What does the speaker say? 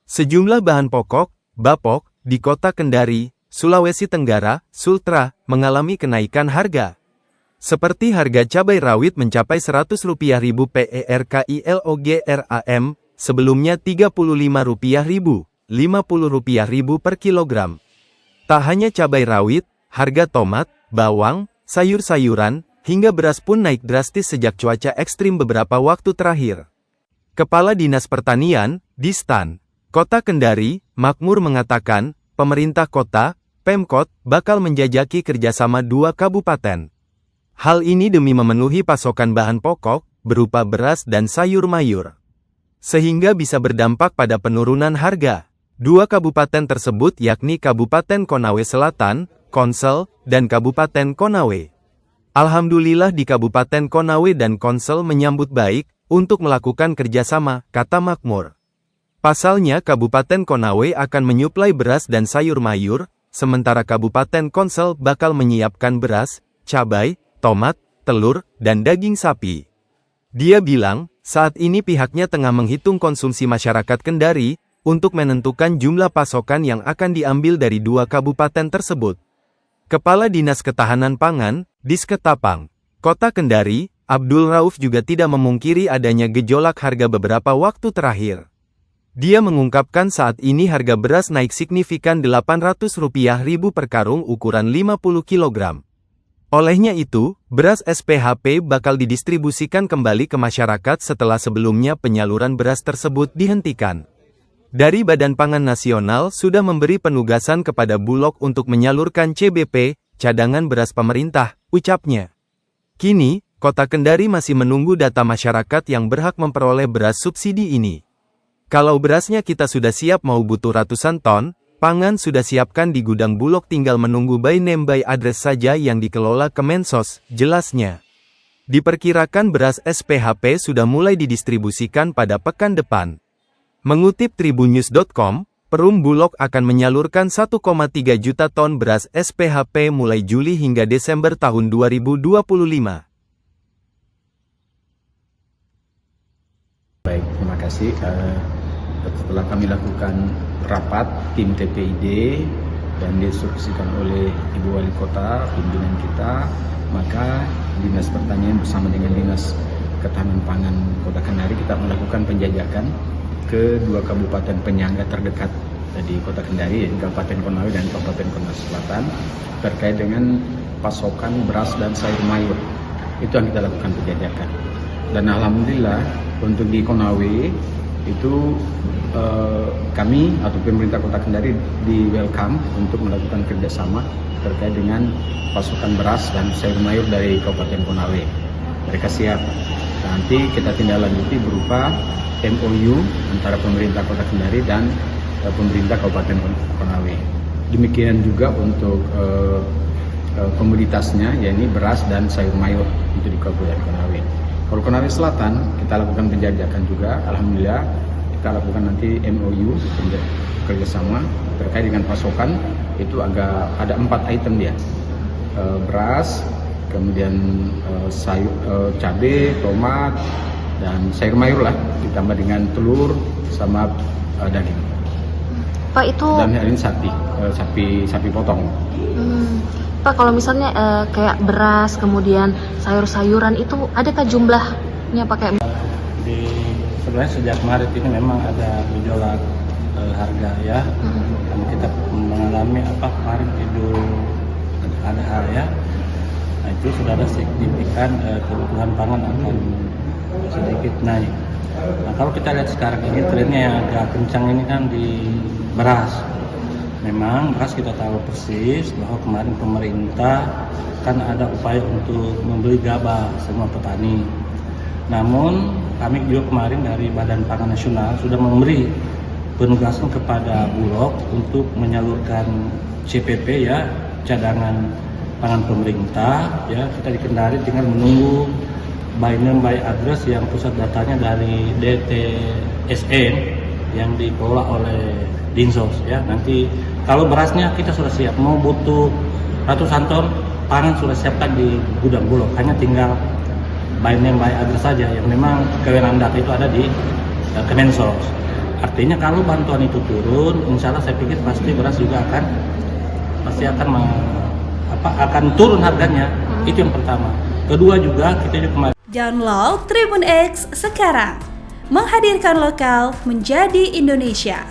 Sejumlah bahan pokok, bapok, di kota Kendari, Sulawesi Tenggara, Sultra, mengalami kenaikan harga. Seperti harga cabai rawit mencapai Rp100.000 per kilogram, sebelumnya Rp35.000, Rp50.000 per kilogram. Tak hanya cabai rawit, harga tomat, bawang, sayur-sayuran, hingga beras pun naik drastis sejak cuaca ekstrim beberapa waktu terakhir. Kepala Dinas Pertanian, Distan, Kota Kendari, Makmur mengatakan, pemerintah kota, Pemkot, bakal menjajaki kerjasama dua kabupaten. Hal ini demi memenuhi pasokan bahan pokok, berupa beras dan sayur mayur. Sehingga bisa berdampak pada penurunan harga. Dua kabupaten tersebut yakni Kabupaten Konawe Selatan, Konsel, dan Kabupaten Konawe. Alhamdulillah di Kabupaten Konawe dan Konsel menyambut baik, untuk melakukan kerjasama, kata Makmur. Pasalnya Kabupaten Konawe akan menyuplai beras dan sayur mayur, sementara Kabupaten Konsel bakal menyiapkan beras, cabai, tomat, telur, dan daging sapi. Dia bilang, saat ini pihaknya tengah menghitung konsumsi masyarakat Kendari, untuk menentukan jumlah pasokan yang akan diambil dari dua kabupaten tersebut. Kepala Dinas Ketahanan Pangan, Disketapang, Kota Kendari, Abdul Rauf juga tidak memungkiri adanya gejolak harga beberapa waktu terakhir. Dia mengungkapkan saat ini harga beras naik signifikan Rp800.000 per karung ukuran 50 kg. Olehnya itu, beras SPHP bakal didistribusikan kembali ke masyarakat setelah sebelumnya penyaluran beras tersebut dihentikan. Dari Badan Pangan Nasional sudah memberi penugasan kepada Bulog untuk menyalurkan CBP, cadangan beras pemerintah, ucapnya. Kini, Kota Kendari masih menunggu data masyarakat yang berhak memperoleh beras subsidi ini. Kalau berasnya kita sudah siap mau butuh ratusan ton, pangan sudah siapkan di gudang Bulog tinggal menunggu by name by address saja yang dikelola Kemensos, jelasnya. Diperkirakan beras SPHP sudah mulai didistribusikan pada pekan depan. Mengutip tribunnews.com, Perum Bulog akan menyalurkan 1,3 juta ton beras SPHP mulai Juli hingga Desember tahun 2025. Baik, terima kasih. Setelah kami lakukan rapat tim TPID dan diinstruksikan oleh Ibu Wali Kota, pimpinan kita, maka Dinas Pertanian bersama dengan Dinas Ketahanan Pangan Kota Kendari kita melakukan penjajakan ke dua kabupaten penyangga terdekat di Kota Kendari, yaitu Kabupaten Konawe dan Kabupaten Konawe Selatan, terkait dengan pasokan beras dan sayur mayur. Itu yang kita lakukan penjajakan. Dan alhamdulillah untuk di Konawe itu kami atau pemerintah Kota Kendari di welcome untuk melakukan kerjasama terkait dengan pasokan beras dan sayur mayur dari Kabupaten Konawe. Mereka siap. Nanti kita tindak lanjuti berupa MOU antara pemerintah Kota Kendari dan pemerintah Kabupaten Konawe. Demikian juga untuk komoditasnya, yakni beras dan sayur mayur itu di Kabupaten Konawe. Kalau Konawe Selatan kita lakukan penjajakan juga, alhamdulillah kita lakukan nanti MOU kerjasama terkait dengan pasokan. Itu ada 4 item dia, beras, kemudian sayur, cabai, tomat, dan sayur mayur lah, ditambah dengan telur sama daging. Pak, itu dan ini sapi potong. Pak, kalau misalnya kayak beras kemudian sayur-sayuran itu adakah jumlahnya pakai? Sebenarnya sejak Maret ini memang ada gejolak harga ya. Karena kita mengalami kemarin Idul Adha ya. Nah, itu sudah ada signifikan kebutuhan pangan akan sedikit naik. Nah, kalau kita lihat sekarang ini trennya yang agak kencang ini kan di beras. Memang beras kita tahu persis bahwa kemarin pemerintah kan ada upaya untuk membeli gabah semua petani. Namun kami juga kemarin dari Badan Pangan Nasional sudah memberi penugasan kepada Bulog untuk menyalurkan CPP ya, cadangan pangan pemerintah ya. Kita di Kendari tinggal menunggu by name by address yang pusat datanya dari DTSN yang dikelola oleh Dinsos ya. Nanti kalau berasnya kita sudah siap, mau butuh ratusan ton pangan sudah siapkan di gudang Bulog, hanya tinggal by name by address saja yang memang kewenangan data itu ada di Kemensos. Artinya kalau bantuan itu turun, insya Allah saya pikir pasti beras juga akan turun harganya. Itu yang pertama. Kedua juga kita juga kemarin Download Tribun X sekarang, menghadirkan lokal menjadi Indonesia.